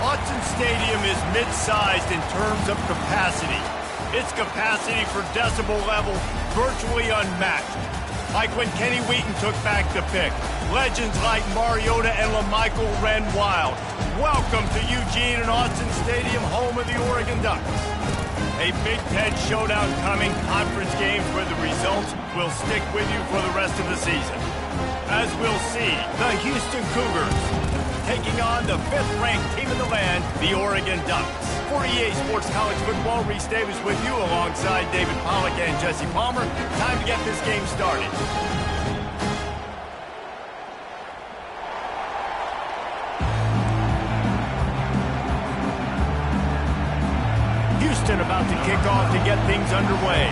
Autzen Stadium is mid-sized in terms of capacity. Its capacity for decibel level virtually unmatched. Like when Kenny Wheaton took back the pick. Legends like Mariota and LaMichael ran wild. Welcome to Eugene and Autzen Stadium, home of the Oregon Ducks. A Big Ten showdown coming, conference games where the results will stick with you for the rest of the season. As we'll see, the Houston Cougars taking on the 5th-ranked team in the land, the Oregon Ducks. For EA Sports College Football, Reese Davis with you alongside David Pollack and Jesse Palmer. Time to get this game started. Houston about to kick off to get things underway.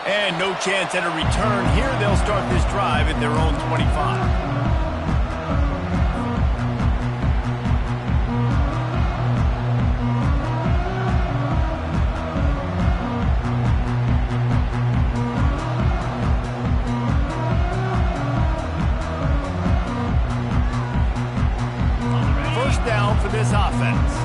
And no chance at a return here. They'll start this drive at their own 25. First down for this offense.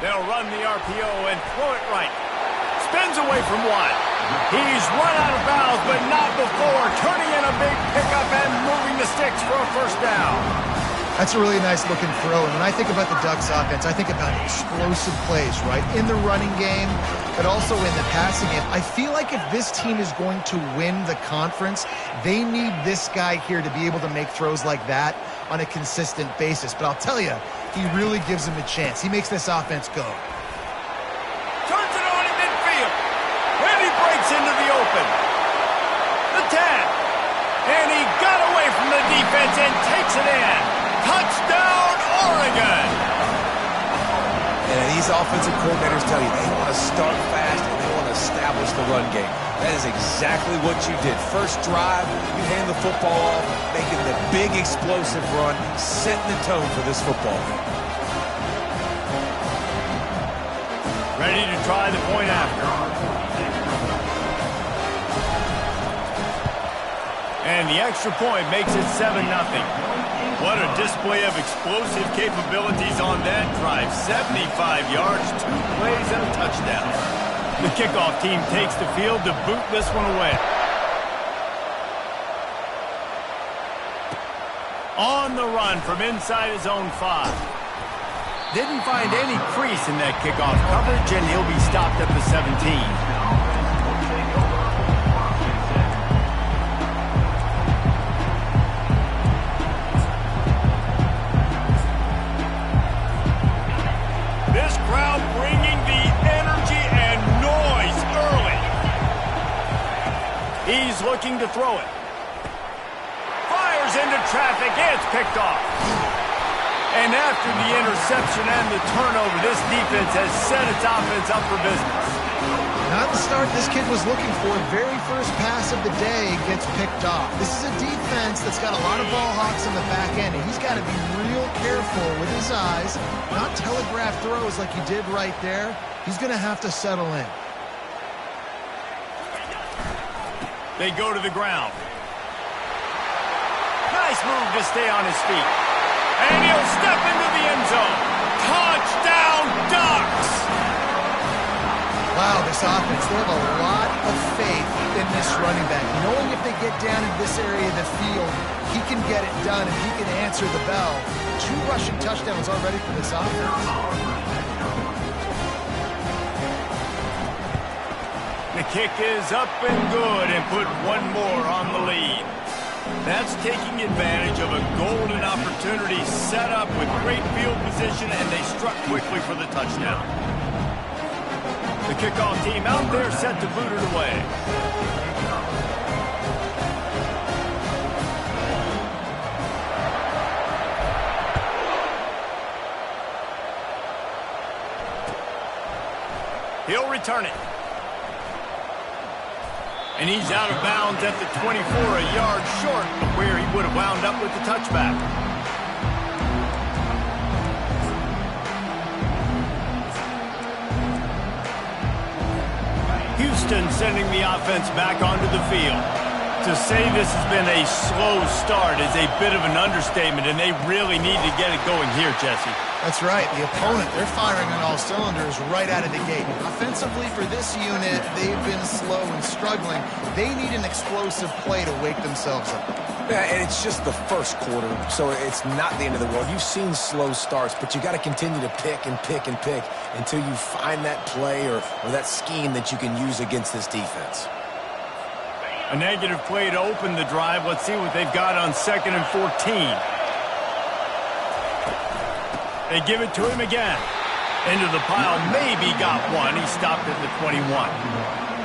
They'll run the RPO and throw it right. Spins away from one. He's run out of bounds, but not before. Turning in a big pickup and moving the sticks for a first down. That's a really nice looking throw. And when I think about the Ducks offense, I think about explosive plays, right? In the running game, but also in the passing game. I feel like if this team is going to win the conference, they need this guy here to be able to make throws like that on a consistent basis. But I'll tell you, he really gives him a chance. He makes this offense go. Turns it on in midfield. And he breaks into the open. The 10. And he got away from the defense and takes it in. Touchdown, Oregon! And these offensive coordinators tell you they want to start fast and they want to establish the run game. That is exactly what you did. First drive, you hand the football off, making the big explosive run, setting the tone for this football game. Ready to try the point after. And the extra point makes it 7-0. What a display of explosive capabilities on that drive. 75 yards, 2 plays, and a touchdown. The kickoff team takes the field to boot this one away. On the run from inside his own 5. Didn't find any crease in that kickoff coverage, and he'll be stopped at the 17. He's looking to throw it. Fires into traffic. It's picked off. And after the interception and the turnover, this defense has set its offense up for business. Not the start this kid was looking for. Very first pass of the day gets picked off. This is a defense that's got a lot of ball hawks in the back end, and he's got to be real careful with his eyes, not telegraph throws like he did right there. He's going to have to settle in. They go to the ground. Nice move to stay on his feet. And he'll step into the end zone. Touchdown, Ducks! Wow, this offense, they have a lot of faith in this running back. Knowing if they get down in this area of the field, he can get it done and he can answer the bell. 2 rushing touchdowns already for this offense. The kick is up and good and put one more on the lead. That's taking advantage of a golden opportunity set up with great field position, and they struck quickly for the touchdown. The kickoff team out there set to boot it away. He'll return it. And he's out of bounds at the 24, a yard short of where he would have wound up with the touchback. Houston sending the offense back onto the field. To say this has been a slow start is a bit of an understatement, and they really need to get it going here, Jesse. That's right. The opponent, they're firing on all cylinders right out of the gate. Offensively, for this unit, they've been slow and struggling. They need an explosive play to wake themselves up. Yeah, and it's just the first quarter, so it's not the end of the world. You've seen slow starts, but you got to continue to pick and pick and pick until you find that play or that scheme that you can use against this defense. A negative play to open the drive. Let's see what they've got on 2nd and 14. They give it to him again. Into the pile, maybe got one. He stopped at the 21.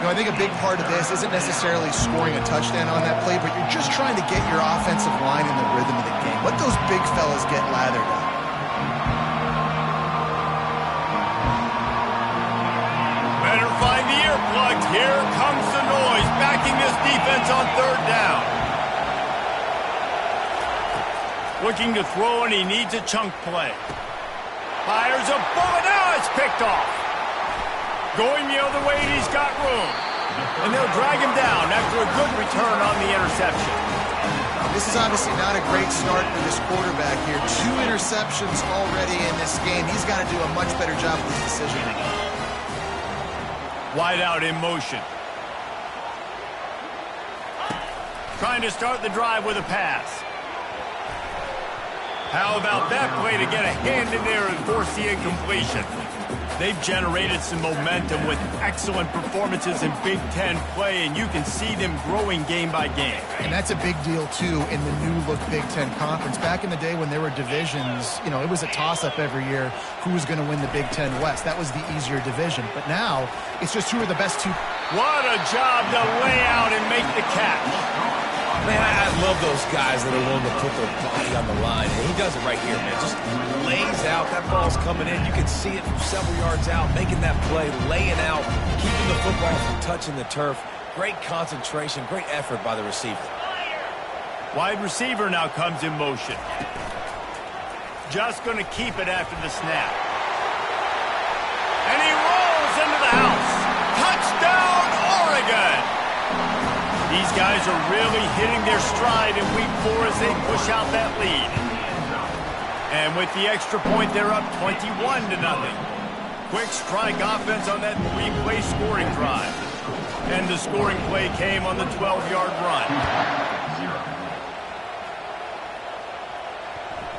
You know, I think a big part of this isn't necessarily scoring a touchdown on that play, but you're just trying to get your offensive line in the rhythm of the game. Let those big fellas get lathered up. Better find the earplugs. Here comes the noise, backing this defense on 3rd down. Looking to throw, and he needs a chunk play. Fires a bullet. Now it's picked off. Going the other way, and he's got room. And they'll drag him down after a good return on the interception. This is obviously not a great start for this quarterback here. 2 interceptions already in this game. He's got to do a much better job with his decision-making. Wide out in motion. Trying to start the drive with a pass. How about that play to get a hand in there and force the incompletion? They've generated some momentum with excellent performances in Big Ten play, and you can see them growing game by game. And that's a big deal, too, in the new-look Big Ten Conference. Back in the day when there were divisions, you know, it was a toss-up every year who was going to win the Big Ten West. That was the easier division. But now, it's just who are the best two. What a job to lay out and make the catch. Man, I love those guys that are willing to put their body on the line. And he does it right here, man. Just lays out. That ball's coming in. You can see it from several yards out, making that play, laying out, keeping the football from touching the turf. Great concentration, great effort by the receiver. Wide receiver now comes in motion. Just going to keep it after the snap. And he rolls into the house. Touchdown, Oregon! These guys are really hitting their stride in week 4 as they push out that lead. And with the extra point, they're up 21-0. Quick strike offense on that 3-play scoring drive. And the scoring play came on the 12-yard run.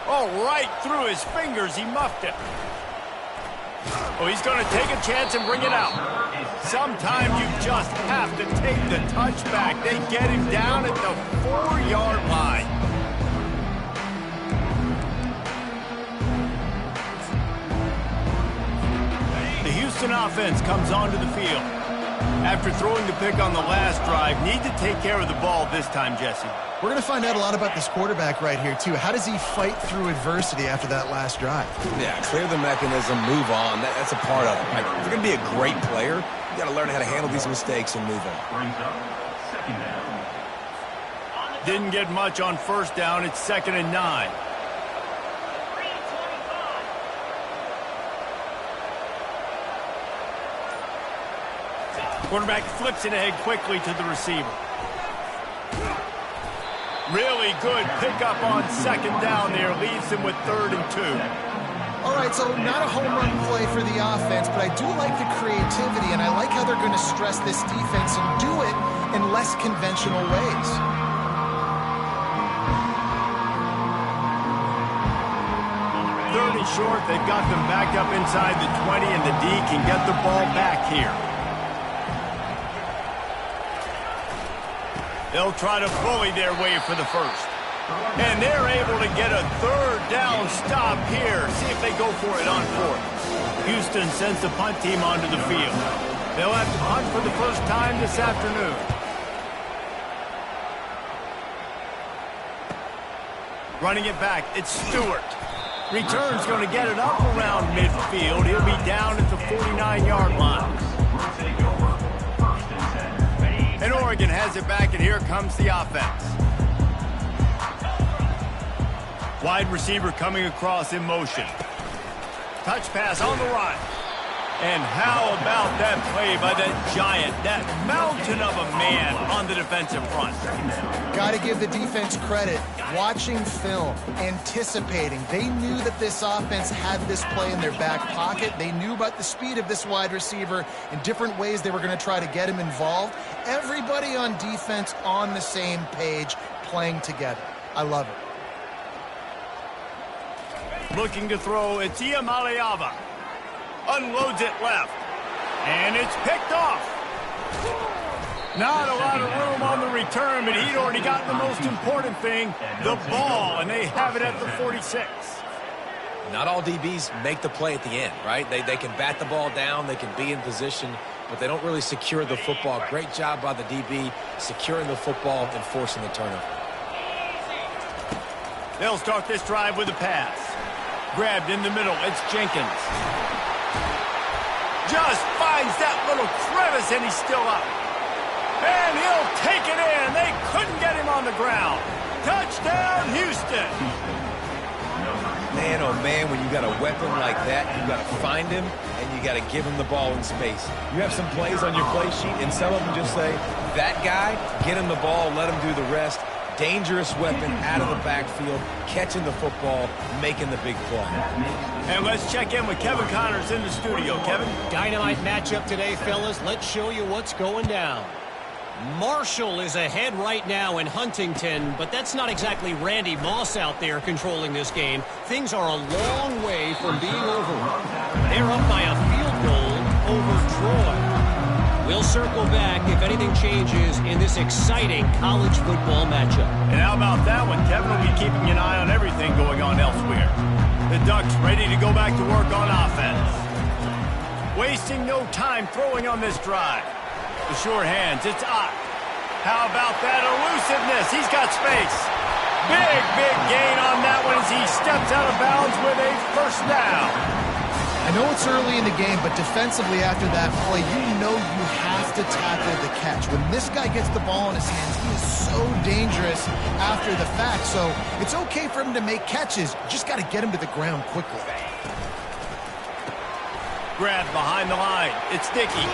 Oh, right through his fingers, he muffed it. Oh, he's going to take a chance and bring it out. Sometimes you just have to take the touchback. They get him down at the 4-yard line. The Houston offense comes onto the field. After throwing the pick on the last drive, need to take care of the ball this time, Jesse. We're going to find out a lot about this quarterback right here, too. How does he fight through adversity after that last drive? Yeah, clear the mechanism, move on. That's a part of it. Right? If you're going to be a great player, you got to learn how to handle these mistakes and move on. Didn't get much on 1st down. It's 2nd and 9. Quarterback flips it ahead quickly to the receiver. Really good pickup on 2nd down there. Leaves him with 3rd and 2. All right, so not a home run play for the offense, but I do like the creativity, and I like how they're going to stress this defense and do it in less conventional ways. Third and short, they've got them backed up inside the 20, and the D can get the ball back here. They'll try to bully their way for the first. And they're able to get a 3rd down stop here. See if they go for it on 4th. Houston sends the punt team onto the field. They'll have to punt for the first time this afternoon. Running it back, it's Stewart. Return's going to get it up around midfield. He'll be down at the 49-yard line. And Oregon has it back, and here comes the offense. Wide receiver coming across in motion. Touch pass on the run. And how about that play by that giant, that mountain of a man on the defensive front? Got to give the defense credit. Watching film, anticipating. They knew that this offense had this play in their back pocket. They knew about the speed of this wide receiver and different ways they were going to try to get him involved. Everybody on defense on the same page, playing together. I love it. Looking to throw, it's Iamaleava. Unloads it left. And it's picked off. Not a lot of room on the return, but he'd already gotten the most important thing, the ball, and they have it at the 46. Not all DBs make the play at the end, right? They can bat the ball down, they can be in position, but they don't really secure the football. Great job by the DB securing the football and forcing the turnover. They'll start this drive with a pass. Grabbed in the middle, it's Jenkins. Just finds that little crevice, and he's still up. And he'll take it in. They couldn't get him on the ground. Touchdown, Houston. Man, oh man, when you got a weapon like that, you got to find him, and you got to give him the ball in space. You have some plays on your play sheet, and some of them just say, that guy, get him the ball, let him do the rest. Dangerous weapon out of the backfield, catching the football, making the big play. And let's check in with Kevin Connors in the studio. Kevin? Dynamite matchup today, fellas. Let's show you what's going down. Marshall is ahead right now in Huntington, but that's not exactly Randy Moss out there controlling this game. Things are a long way from being over. They're up by a field goal over Troy. We'll circle back if anything changes in this exciting college football matchup. And how about that one? Kevin will be keeping an eye on everything going on elsewhere. The Ducks ready to go back to work on offense. Wasting no time throwing on this drive. The sure hands, it's Ott. How about that elusiveness? He's got space. Big gain on that one as he steps out of bounds with a first down. I know it's early in the game, but defensively after that play, you know you have to tackle the catch. When this guy gets the ball in his hands, he is so dangerous after the fact. So it's okay for him to make catches. You just got to get him to the ground quickly. Grabbed behind the line. It's Dickey.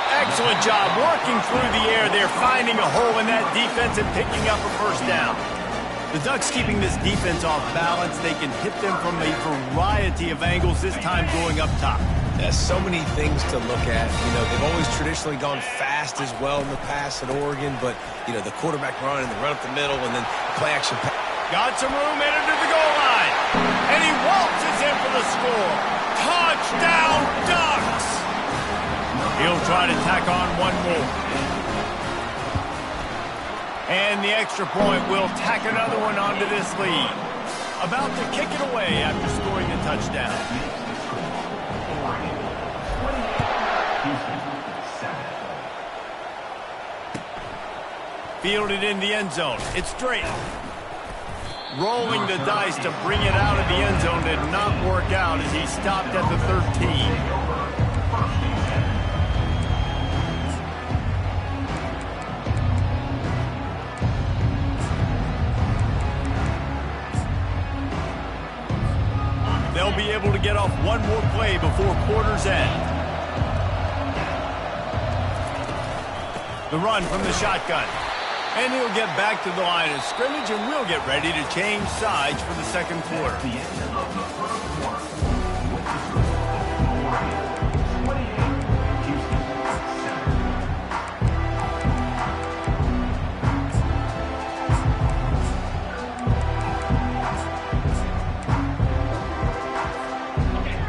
Excellent job working through the air there, finding a hole in that defense and picking up a first down. The Ducks keeping this defense off balance. They can hit them from a variety of angles, this time going up top. There's so many things to look at. You know, they've always traditionally gone fast as well in the past at Oregon, but, you know, the quarterback run and the run up the middle and then play action. Got some room, headed to the goal line. And he waltzes in for the score. Touchdown, Ducks! He'll try to tack on one more. And the extra point will tack another one onto this lead. About to kick it away after scoring a touchdown. Fielded in the end zone. It's Drake. Rolling the dice to bring it out of the end zone did not work out as he stopped at the 13. They'll be able to get off one more play before quarter's end. The run from the shotgun. And he'll get back to the line of scrimmage, and we'll get ready to change sides for the second quarter.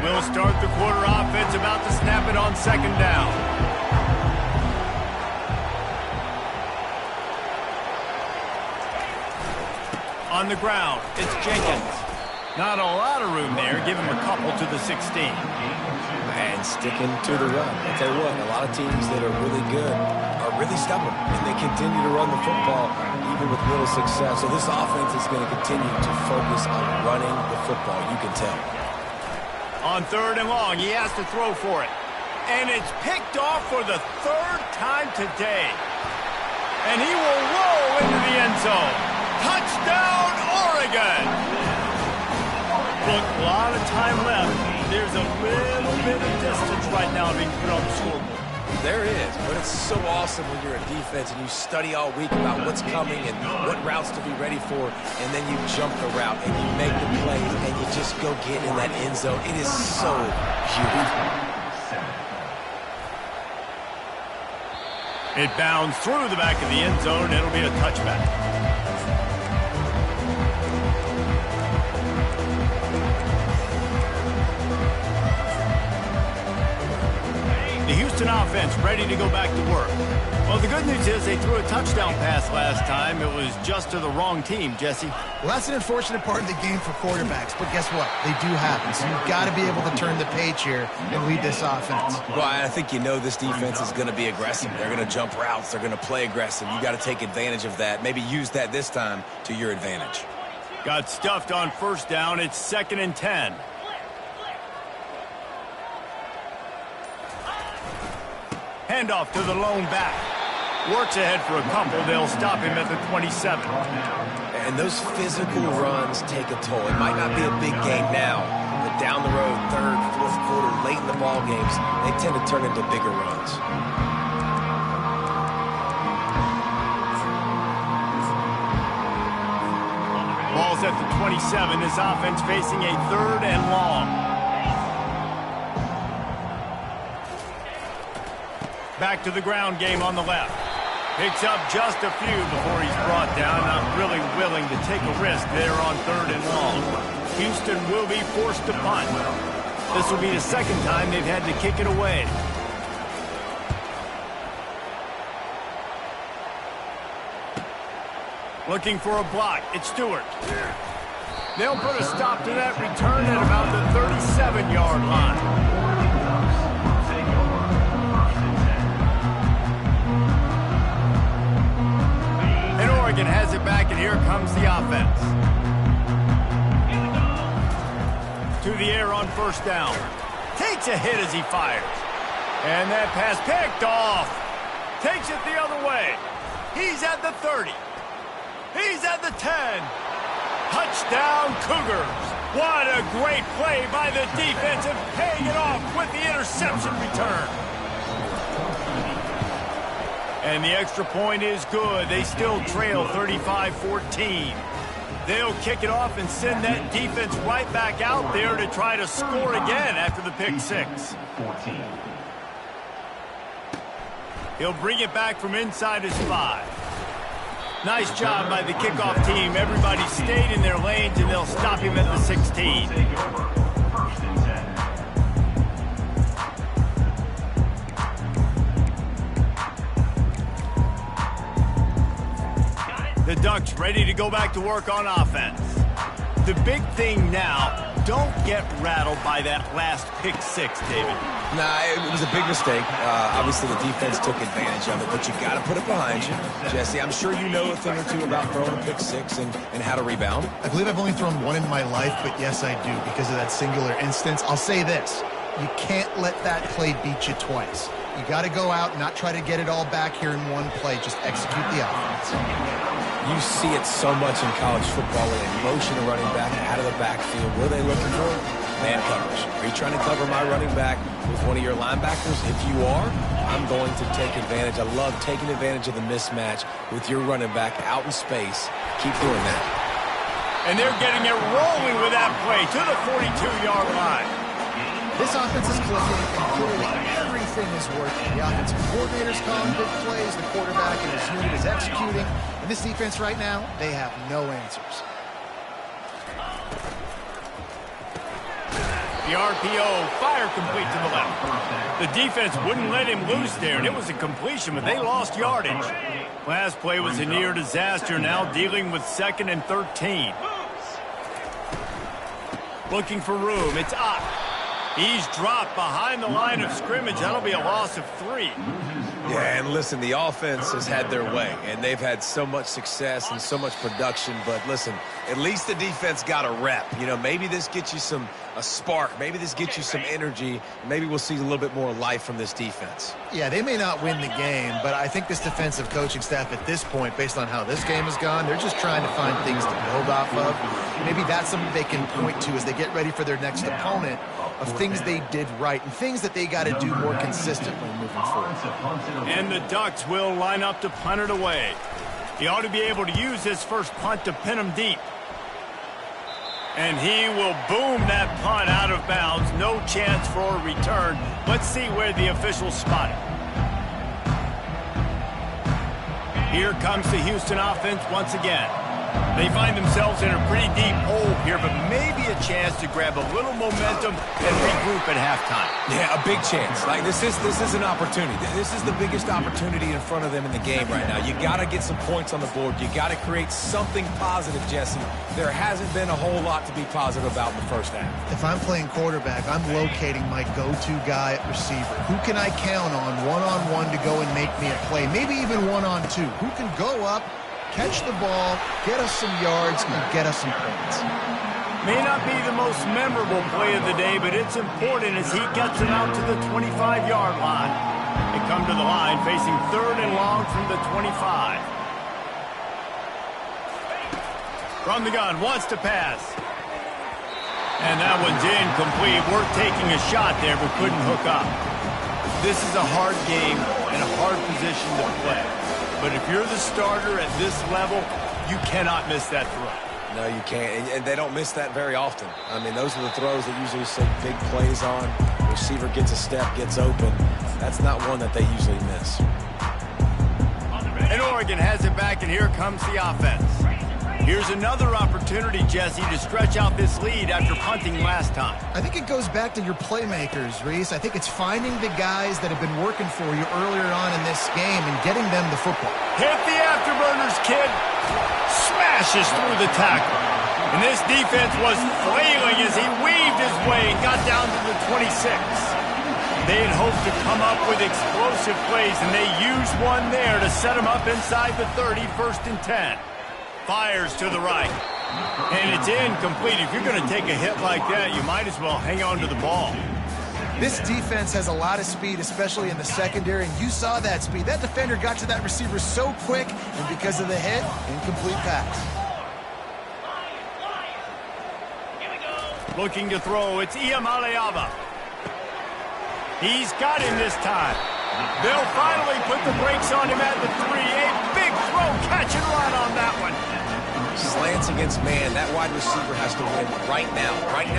We'll start the quarter offense, about to snap it on second down. On the ground, it's Jenkins. Not a lot of room there. Give him a couple to the 16. And sticking to the run. I'll tell you what, a lot of teams that are really good are really stubborn, and they continue to run the football even with little success. So this offense is going to continue to focus on running the football, you can tell. On third and long, he has to throw for it. And it's picked off for the third time today. And he will roll into the end zone. Touchdown, Oregon! Look, a lot of time left. there's a little bit of distance right now being put on the scoreboard. There is, but it's so awesome when you're a defense and you study all week about what's coming and what routes to be ready for, and then you jump the route and you make the plays and you just go get in that end zone. It is so beautiful. It bounds through the back of the end zone. It'll be a touchback. The Houston offense ready to go back to work. Well, the good news is they threw a touchdown pass last time. It was just to the wrong team, Jesse. Well, that's an unfortunate part of the game for quarterbacks, but guess what? They do happen, so you've got to be able to turn the page here and lead this offense. Well, I think you know this defense is going to be aggressive. They're going to jump routes. They're going to play aggressive. You got to take advantage of that. Maybe use that this time to your advantage. Got stuffed on first down. It's 2nd and 10. Handoff to the lone back. Works ahead for a couple. They'll stop him at the 27. And those physical runs take a toll. It might not be a big game now, but down the road, third, fourth quarter, late in the ball games, they tend to turn into bigger runs. Ball's at the 27. This offense facing a 3rd and long. Back to the ground game on the left. Picks up just a few before he's brought down. Not really willing to take a risk there on 3rd and long. Houston will be forced to punt. This will be the 2nd time they've had to kick it away. Looking for a block. It's Stewart. They'll put a stop to that return at about the 37-yard line. Oregon has it back, and here comes the offense. To the air on first down. Takes a hit as he fires. And that pass picked off. Takes it the other way. He's at the 30. He's at the 10. Touchdown, Cougars. What a great play by the defense and paying it off with the interception return. And the extra point is good. They still trail 35-14. They'll kick it off and send that defense right back out there to try to score again after the pick 6. He'll bring it back from inside his 5. Nice job by the kickoff team. Everybody stayed in their lanes, and they'll stop him at the 16. The Ducks ready to go back to work on offense. The big thing now, don't get rattled by that last pick 6, David. Nah, it was a big mistake. Obviously, the defense took advantage of it, but you got to put it behind you. Jesse, I'm sure you know a thing or two about throwing a pick 6 and how to rebound. I believe I've only thrown one in my life, but yes, I do because of that singular instance. I'll say this. You can't let that play beat you twice. You got to go out and not try to get it all back here in one play. Just execute the offense. You see it so much in college football when they motion a running back out of the backfield. What are they looking for? Man coverage. Are you trying to cover my running back with one of your linebackers? If you are, I'm going to take advantage. I love taking advantage of the mismatch with your running back out in space. Keep doing that. And they're getting it rolling with that play to the 42-yard line. This offense is clicking, and clearly everything is working. The offensive coordinator's calling big plays, the quarterback and his unit is executing. And this defense right now, they have no answers. The RPO, fire complete to the left. The defense wouldn't let him loose there, and it was a completion, but they lost yardage. Last play was a near disaster, now dealing with 2nd and 13. Looking for room, it's up. He's dropped behind the line of scrimmage. That'll be a loss of 3. Yeah, and listen, the offense has had their way, and they've had so much success and so much production. But listen, at least the defense got a rep. You know, maybe this gets you a spark. Maybe this gets you some energy. Maybe we'll see a little bit more life from this defense. Yeah, they may not win the game, but I think this defensive coaching staff at this point, based on how this game has gone, they're just trying to find things to build off of. maybe that's something they can point to as they get ready for their next opponent of things they did right and things that they got to do more consistently moving forward. And the Ducks will line up to punt it away. He ought to be able to use his first punt to pin him deep. And he will boom that punt out of bounds. No chance for a return. Let's see where the officials spot it. Here comes the Houston offense once again. They find themselves in a pretty deep hole here, but maybe a chance to grab a little momentum and regroup at halftime. Yeah, a big chance. Like this is an opportunity. This is the biggest opportunity in front of them in the game right now. You got to get some points on the board. You got to create something positive, Jesse. There hasn't been a whole lot to be positive about in the first half. If I'm playing quarterback, I'm locating my go-to guy at receiver. Who can I count on one-on-one to go and make me a play? Maybe even one-on-two. Who can go up, catch the ball, get us some yards, and get us some points. May not be the most memorable play of the day, but it's important as he gets it out to the 25-yard line. They come to the line facing 3rd and long from the 25. From the gun, wants to pass. And that one's incomplete. Worth taking a shot there, but couldn't hook up. This is a hard game and a hard position to play. But if you're the starter at this level, you cannot miss that throw. No, you can't. And they don't miss that very often. I mean, those are the throws that usually see big plays on. The receiver gets a step, gets open. That's not one that they usually miss. And Oregon has it back, and here comes the offense. Here's another opportunity, Jesse, to stretch out this lead after punting last time. I think it goes back to your playmakers, Reese. I think it's finding the guys that have been working for you earlier on in this game and getting them the football. Hit the afterburners, kid. Smashes through the tackle. And this defense was flailing as he weaved his way and got down to the 26. They had hoped to come up with explosive plays, and they used one there to set them up inside the 30, 1st and 10. Fires to the right. And it's incomplete. If you're going to take a hit like that, you might as well hang on to the ball. This defense has a lot of speed, especially in the secondary, and you saw that speed. That defender got to that receiver so quick, and because of the hit, incomplete pass. Looking to throw, it's Iamaleava. He's got him this time. They'll finally put the brakes on him at the 3. A big throw, catch and run on that one. Slants against man. That wide receiver has to win right now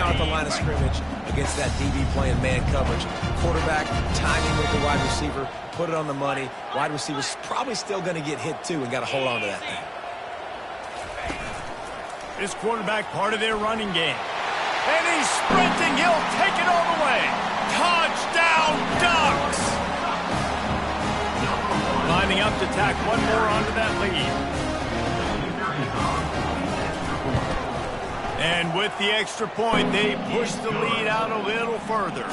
at the line of scrimmage against that DB playing man coverage. Quarterback, timing with the wide receiver, put it on the money. Wide receiver's probably still going to get hit too and got to hold on to that thing. This quarterback part of their running game. And he's sprinting. He'll take it all the way. Touchdown, Ducks! Lining up to tack one more onto that lead. And with the extra point, they push the lead out a little further.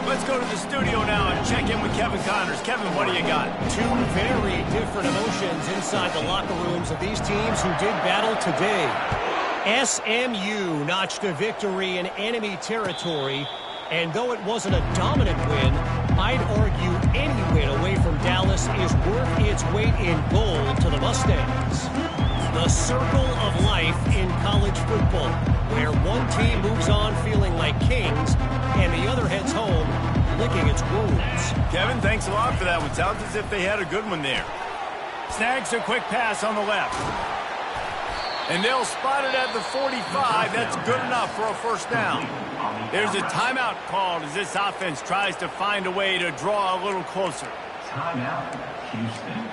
Let's go to the studio now and check in with Kevin Connors. Kevin, what do you got? Two very different emotions inside the locker rooms of these teams who did battle today. SMU notched a victory in enemy territory, and though it wasn't a dominant win, I'd argue any win away from Dallas is worth its weight in gold to the Mustangs. The circle of life in college football, where one team moves on feeling like kings and the other heads home licking its wounds. Kevin, thanks a lot for that one. Sounds as if they had a good one there. Snags a quick pass on the left. And they'll spot it at the 45. That's good enough for a first down. There's a timeout called as this offense tries to find a way to draw a little closer. Timeout, Houston.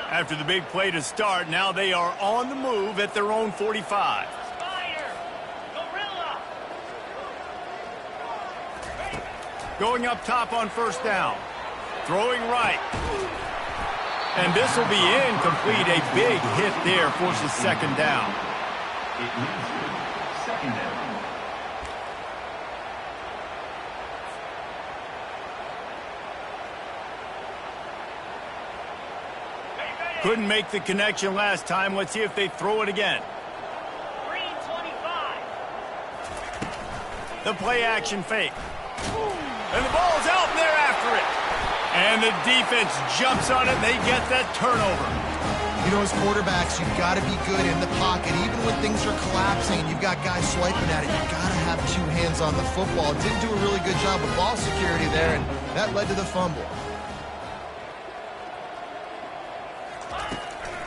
After the big play to start, now they are on the move at their own 45. Going up top on first down. Throwing right. And this will be incomplete. A big hit there forces second down. It leaves you second down. Couldn't make the connection last time. Let's see if they throw it again. Green 25. The play action fake. And the ball's out and they're after it. And the defense jumps on it, and they get that turnover. You know, as quarterbacks, you've got to be good in the pocket. Even when things are collapsing and you've got guys swiping at it, you've got to have two hands on the football. Didn't do a really good job of ball security there, and that led to the fumble.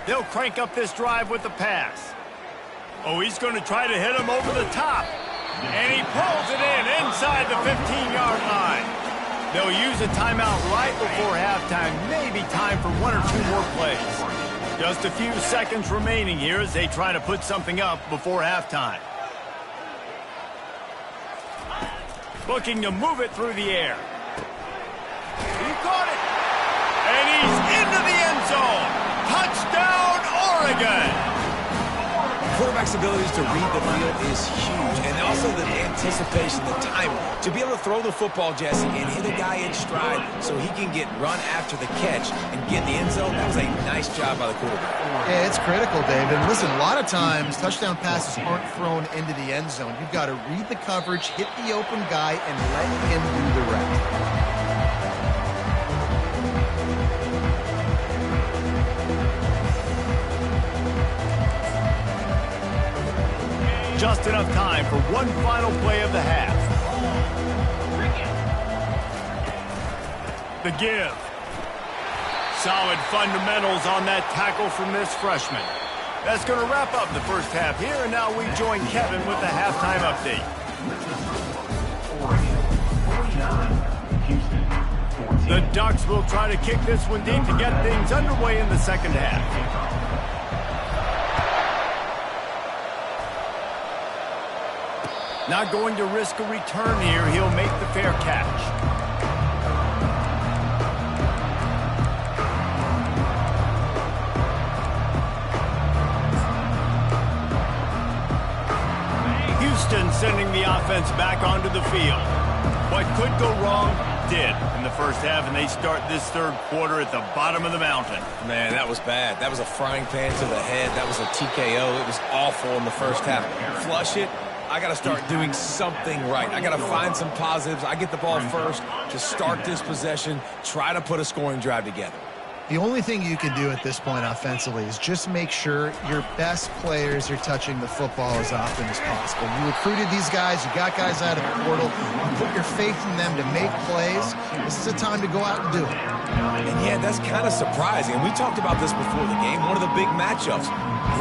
They'll crank up this drive with the pass. Oh, he's going to try to hit him over the top. And he pulls it in inside the 15-yard line. They'll use a timeout right before halftime. Maybe time for one or two more plays. Just a few seconds remaining here as they try to put something up before halftime. Looking to move it through the air. He caught it. And he's into the end zone. Touchdown, Oregon. Quarterback's abilities to read the field is huge, and also the anticipation, the timing. To be able to throw the football, Jesse, and hit a guy in stride so he can get run after the catch and get in the end zone, that was a nice job by the quarterback. Yeah, it's critical, David. And listen, a lot of times, touchdown passes aren't thrown into the end zone. You've got to read the coverage, hit the open guy, and let him do the rest. Just enough time for one final play of the half. The give. Solid fundamentals on that tackle from this freshman. That's going to wrap up the first half here, and now we join Kevin with the halftime update. The Ducks will try to kick this one deep to get things underway in the second half. Not going to risk a return here. He'll make the fair catch. Houston sending the offense back onto the field. What could go wrong did in the first half, and they start this third quarter at the bottom of the mountain. Man, that was bad. That was a frying pan to the head. That was a TKO. It was awful in the first half. Flush it. I got to start doing something right. I got to find some positives. I get the ball first to start this possession, try to put a scoring drive together. The only thing you can do at this point offensively is just make sure your best players are touching the football as often as possible. You recruited these guys. You got guys out of the portal. You put your faith in them to make plays. This is a time to go out and do it. And yeah, that's kind of surprising. We talked about this before the game. One of the big matchups.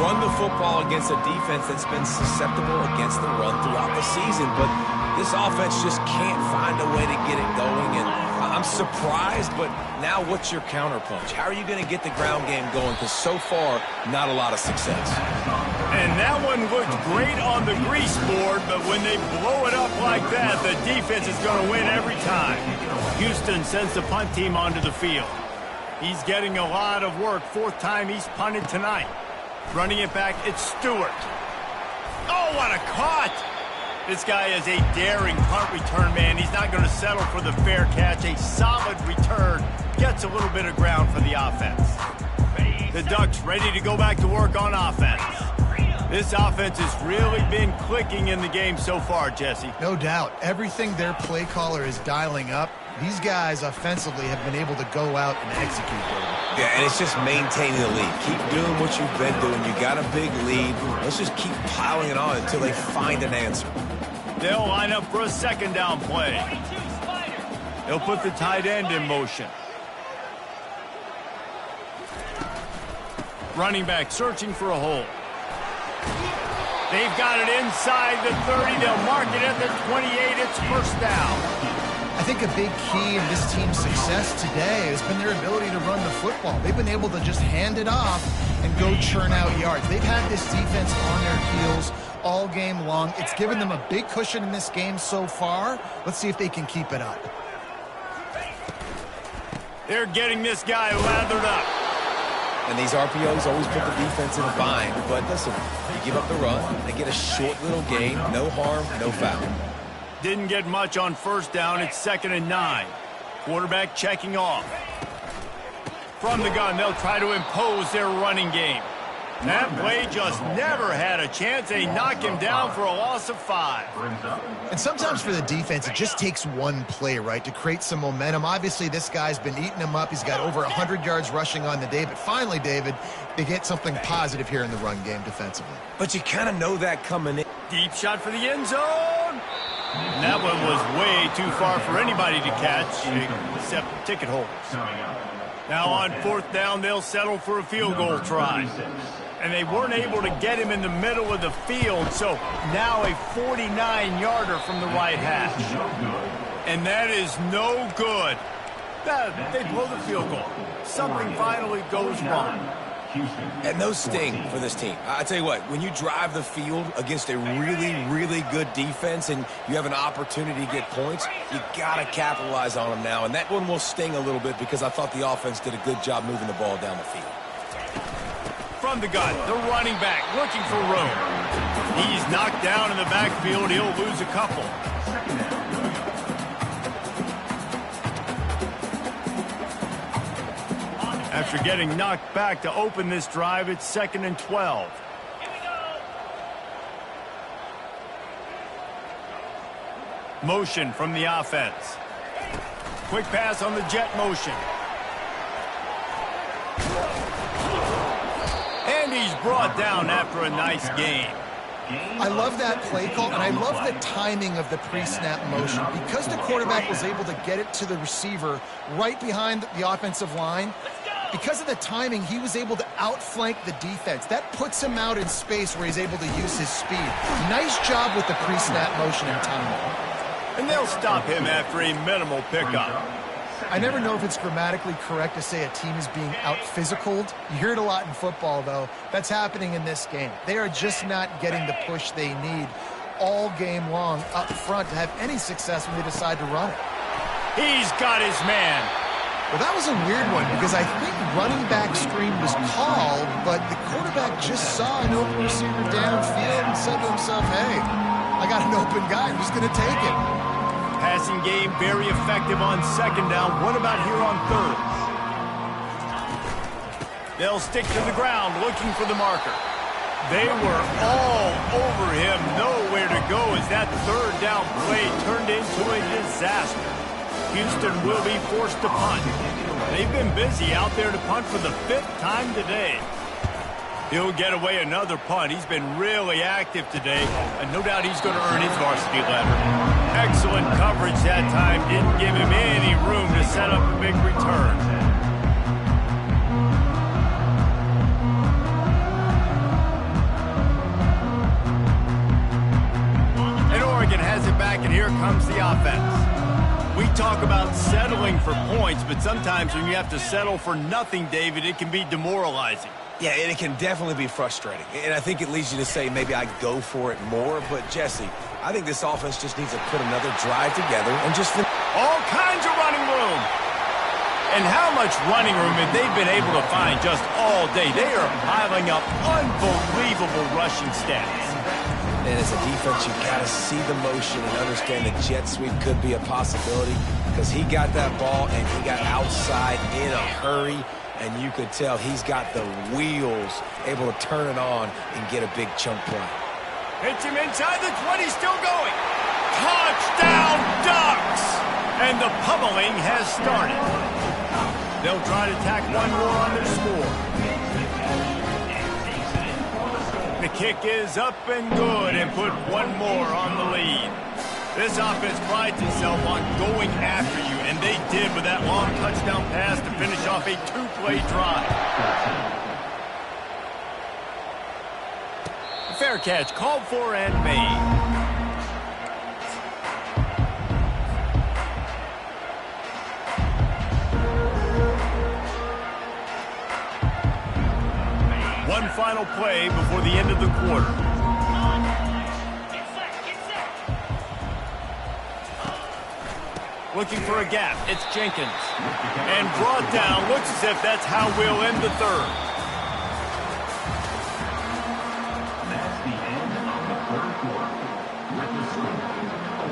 Run the football against a defense that's been susceptible against the run throughout the season. But this offense just can't find a way to get it going. And I'm surprised, but now what's your counterpunch? How are you going to get the ground game going? Because so far, not a lot of success. And that one looked great on the grease board, but when they blow it up like that, the defense is going to win every time. Houston sends the punt team onto the field. He's getting a lot of work. Fourth time he's punted tonight. Running it back, it's Stewart. Oh, what a caught! This guy is a daring punt return man. He's not going to settle for the fair catch. A solid return. Gets a little bit of ground for the offense. The Ducks ready to go back to work on offense. This offense has really been clicking in the game so far, Jesse. No doubt. Everything their play caller is dialing up, these guys offensively have been able to go out and execute. Yeah, and it's just maintaining the lead. Keep doing what you've been doing. You got a big lead. Let's just keep piling it on until they find an answer. They'll line up for a second down play. They'll put the tight end in motion. Running back searching for a hole. They've got it inside the 30. They'll mark it at the 28. It's first down. I think a big key in this team's success today has been their ability to run the football. They've been able to just hand it off and go churn out yards. They've had this defense on their heels all game long. It's given them a big cushion in this game so far. Let's see if they can keep it up. They're getting this guy lathered up. And these RPOs always put the defense in a bind. But listen, you give up the run, they get a short little gain, no harm, no foul. Didn't get much on first down. It's 2nd and 9. Quarterback checking off. From the gun, they'll try to impose their running game. That play just never had a chance. They knock him down for a loss of 5. And sometimes for the defense, it just takes one play, right, to create some momentum. Obviously, this guy's been eating him up. He's got over 100 yards rushing on the day. But finally, David, they get something positive here in the run game defensively. But you kind of know that coming in. Deep shot for the end zone. And that one was way too far for anybody to catch, except ticket holders. Now on 4th down, they'll settle for a field goal try. And they weren't able to get him in the middle of the field, so now a 49-yarder from the right hash. And that is no good. They blow the field goal. Something finally goes wrong. And those sting for this team. I tell you what, when you drive the field against a really, really good defense and you have an opportunity to get points, you got to capitalize on them now. And that one will sting a little bit because I thought the offense did a good job moving the ball down the field. From the gun, the running back looking for room. He's knocked down in the backfield. He'll lose a couple. After getting knocked back to open this drive, it's 2nd and 12. Here we go. Motion from the offense. Quick pass on the jet motion. And he's brought down after a nice gain. I love that play call, and I love the timing of the pre-snap motion. Because the quarterback was able to get it to the receiver right behind the offensive line, because of the timing, he was able to outflank the defense. That puts him out in space where he's able to use his speed. Nice job with the pre-snap motion and timing. And they'll stop him after a minimal pickup. I never know if it's grammatically correct to say a team is being out-physicaled. You hear it a lot in football, though. That's happening in this game. They are just not getting the push they need all game long up front to have any success when they decide to run it. He's got his man. Well, that was a weird one because I think running back screen was called, but the quarterback just saw an open receiver downfield and said to himself, hey, I got an open guy. I'm just going to take it. Passing game very effective on 2nd down. What about here on 3rd? They'll stick to the ground looking for the marker. They were all over him. Nowhere to go as that 3rd down play turned into a disaster. Houston will be forced to punt. They've been busy out there to punt for the 5th time today. He'll get away another punt. He's been really active today, and no doubt he's going to earn his varsity letter. Excellent coverage that time. Didn't give him any room to set up a big return. And Oregon has it back, and here comes the offense. We talk about settling for points, but sometimes when you have to settle for nothing, David, it can be demoralizing. Yeah, and it can definitely be frustrating. And I think it leads you to say maybe I go for it more. But, Jesse, I think this offense just needs to put another drive together and just finish. All kinds of running room. And how much running room have they been able to find just all day? They are piling up unbelievable rushing stats. And as a defense, you've got to see the motion and understand the jet sweep could be a possibility because he got that ball and he got outside in a hurry. And you could tell he's got the wheels able to turn it on and get a big chunk play. Hits him inside the 20, still going. Touchdown Ducks! And the pummeling has started. They'll try to tack one more on their score. The kick is up and good and put one more on the lead. This offense prides itself on going after you, and they did with that long touchdown pass to finish off a 2-play drive. Fair catch called for and made. One final play before the end of the quarter. Looking for a gap. It's Jenkins. And brought down. Looks as if that's how we'll end the 3rd. That's the end of the 3rd quarter. With the score,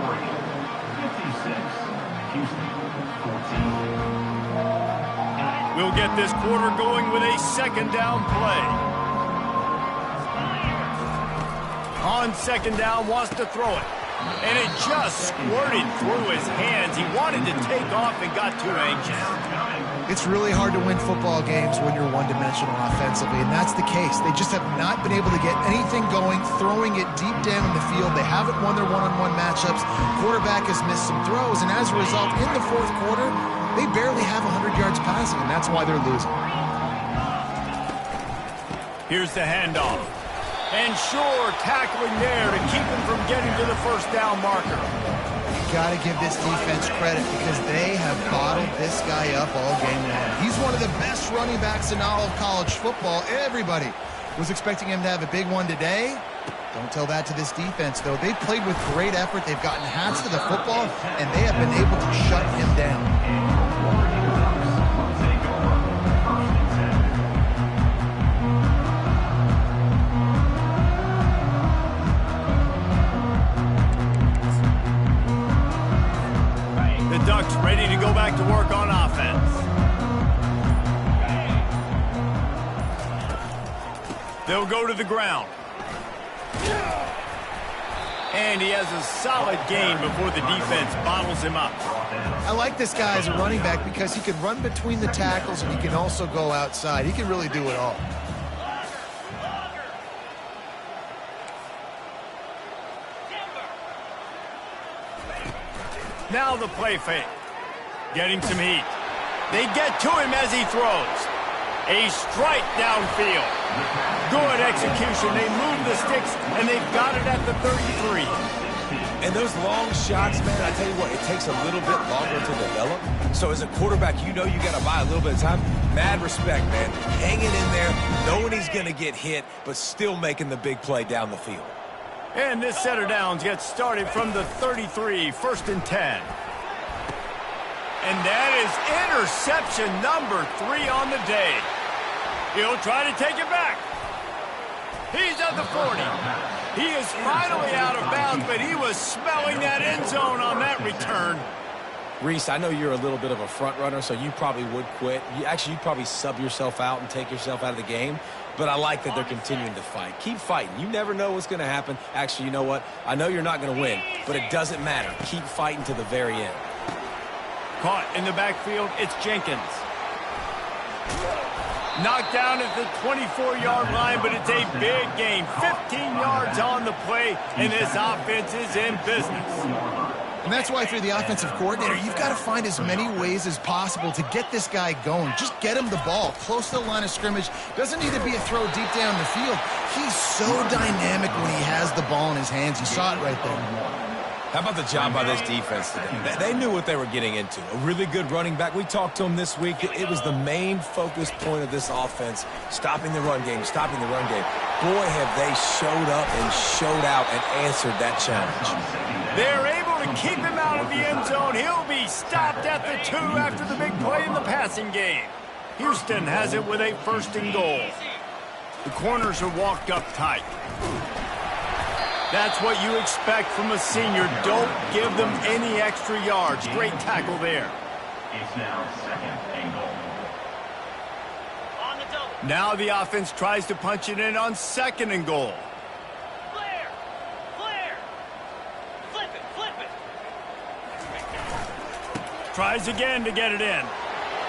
Oregon 56, Houston 14. We'll get this quarter going with a 2nd down play. On second down, wants to throw it. And it just squirted through his hands. He wanted to take off and got too anxious. It's really hard to win football games when you're one-dimensional offensively, and that's the case. They just have not been able to get anything going, throwing it deep down in the field. They haven't won their one-on-one matchups. Quarterback has missed some throws, and as a result, in the fourth quarter, they barely have 100 yards passing, and that's why they're losing. Here's the handoff. And sure, tackling there to keep him from getting to the first down marker. Got to give this defense credit because they have bottled this guy up all game long. He's one of the best running backs in all of college football. Everybody was expecting him to have a big one today. Don't tell that to this defense, though. They've played with great effort. They've gotten hats to the football, and they have been able to shut him down. Ducks ready to go back to work on offense. They'll go to the ground. And he has a solid gain before the defense bottles him up. I like this guy as a running back because he can run between the tackles and he can also go outside. He can really do it all. Now the play fake. Getting some heat. They get to him as he throws. A strike downfield. Good execution. They move the sticks, and they've got it at the 33. And those long shots, man, I tell you what, it takes a little bit longer to develop. So as a quarterback, you know you got to buy a little bit of time. Mad respect, man. Hanging in there, knowing he's going to get hit, but still making the big play down the field. And this set of downs gets started from the 33, 1st and 10. And that is interception number 3 on the day. He'll try to take it back. He's at the 40. He is finally out of bounds, but he was smelling that end zone on that return. Reese, I know you're a little bit of a front runner, so you probably would quit. You'd probably sub yourself out and take yourself out of the game. But I like that they're continuing to fight. Keep fighting. You never know what's going to happen. Actually, you know what? I know you're not going to win, but it doesn't matter. Keep fighting to the very end. Caught in the backfield, it's Jenkins. Knocked down at the 24-yard line, but it's a big gain. 15 yards on the play, and this offense is in business. And that's why, if you're the offensive coordinator, you've got to find as many ways as possible to get this guy going. Just get him the ball close to the line of scrimmage. Doesn't need to be a throw deep down the field. He's so dynamic when he has the ball in his hands. You saw it right there. How about the job by this defense today? They knew what they were getting into. A really good running back. We talked to him this week. It was the main focus point of this offense, stopping the run game, stopping the run game. Boy, have they showed up and showed out and answered that challenge. They're able to keep him out of the end zone. He'll be stopped at the 2 after the big play in the passing game. Houston has it with a 1st and goal. The corners are walked up tight. That's what you expect from a senior. Don't give them any extra yards. Great tackle there. It's now 2nd and goal. On the double. Now the offense tries to punch it in on 2nd and goal. Flare. Flare. Flip it. Flip it. Tries again to get it in.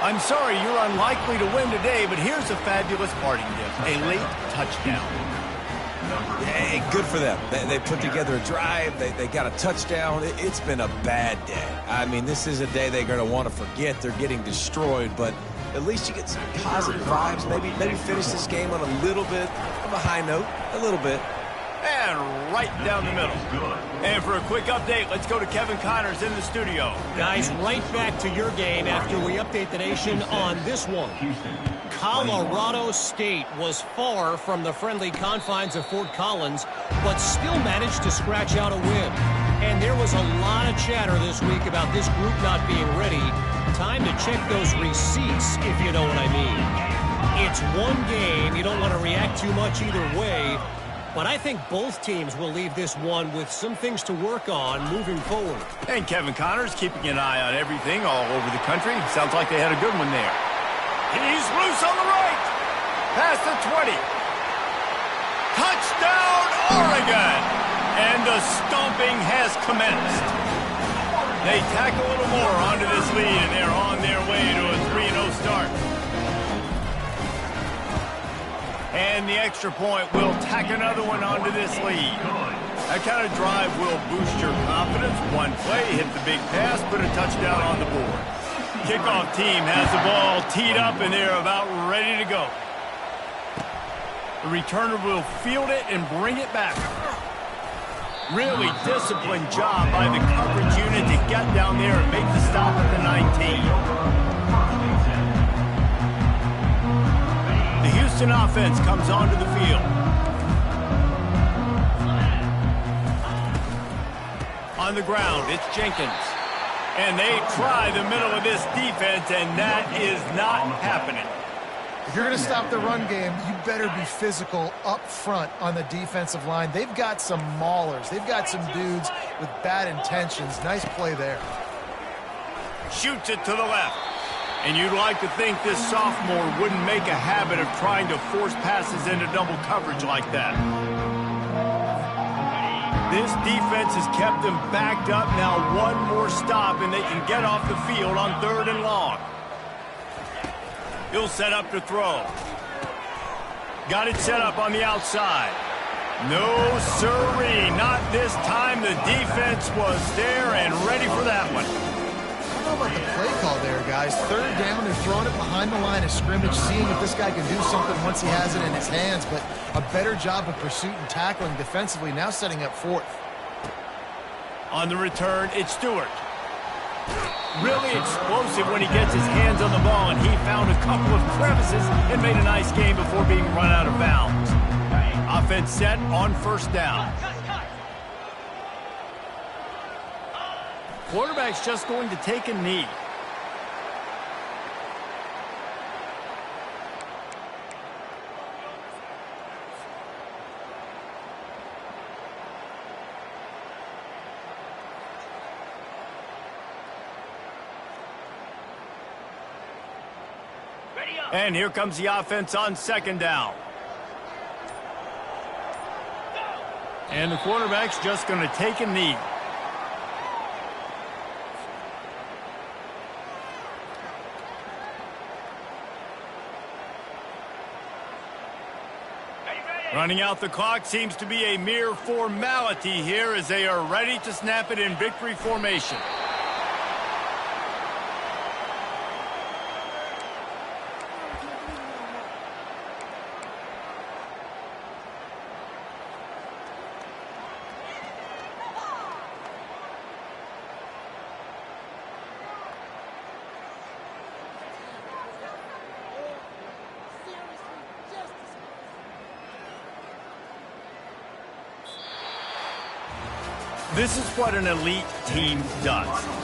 I'm sorry, you're unlikely to win today, but here's a fabulous parting gift. A late touchdown. Hey, good for them. They put together a drive. They got a touchdown. It's been a bad day. I mean, this is a day they're going to want to forget. They're getting destroyed, but at least you get some positive vibes. Maybe finish this game on a little bit of a high note. A little bit. And right down the middle. And for a quick update, let's go to Kevin Connors in the studio. Guys, right back to your game after we update the nation on this one. Colorado State was far from the friendly confines of Fort Collins, but still managed to scratch out a win. And there was a lot of chatter this week about this group not being ready. Time to check those receipts, if you know what I mean. It's one game. You don't want to react too much either way. But I think both teams will leave this one with some things to work on moving forward. And Kevin Connors keeping an eye on everything all over the country. Sounds like they had a good one there. He's loose on the right. Past the 20. Touchdown, Oregon! The stomping has commenced. They tack a little more onto this lead, and they're on their way to a 3-0 start. And the extra point will tack another one onto this lead. That kind of drive will boost your confidence. One play, hit the big pass, put a touchdown on the board. Kickoff team has the ball teed up, and they're about ready to go. The returner will field it and bring it back. Really disciplined job by the coverage unit to get down there and make the stop at the 19. The Houston offense comes onto the field. On the ground, it's Jenkins. And they try the middle of this defense, and that is not happening. If you're going to stop the run game, you better be physical up front on the defensive line. They've got some maulers. They've got some dudes with bad intentions. Nice play there. Shoots it to the left. And you'd like to think this sophomore wouldn't make a habit of trying to force passes into double coverage like that. This defense has kept them backed up. Now one more stop, and they can get off the field on 3rd and long. He'll set up to throw. Got it set up on the outside. No sirree, not this time. The defense was there and ready for that one. I don't know about the play call there, guys. 3rd down, they're throwing it behind the line of scrimmage, seeing if this guy can do something once he has it in his hands, but a better job of pursuit and tackling defensively, now setting up 4th. On the return, it's Stewart. Really explosive when he gets his hands on the ball, and he found a couple of crevices and made a nice game before being run out of bounds. Offense set on 1st down. Quarterback's just going to take a knee. And here comes the offense on 2nd down. And the quarterback's just going to take a knee. Running out the clock seems to be a mere formality here as they are ready to snap it in victory formation. This is what an elite team does.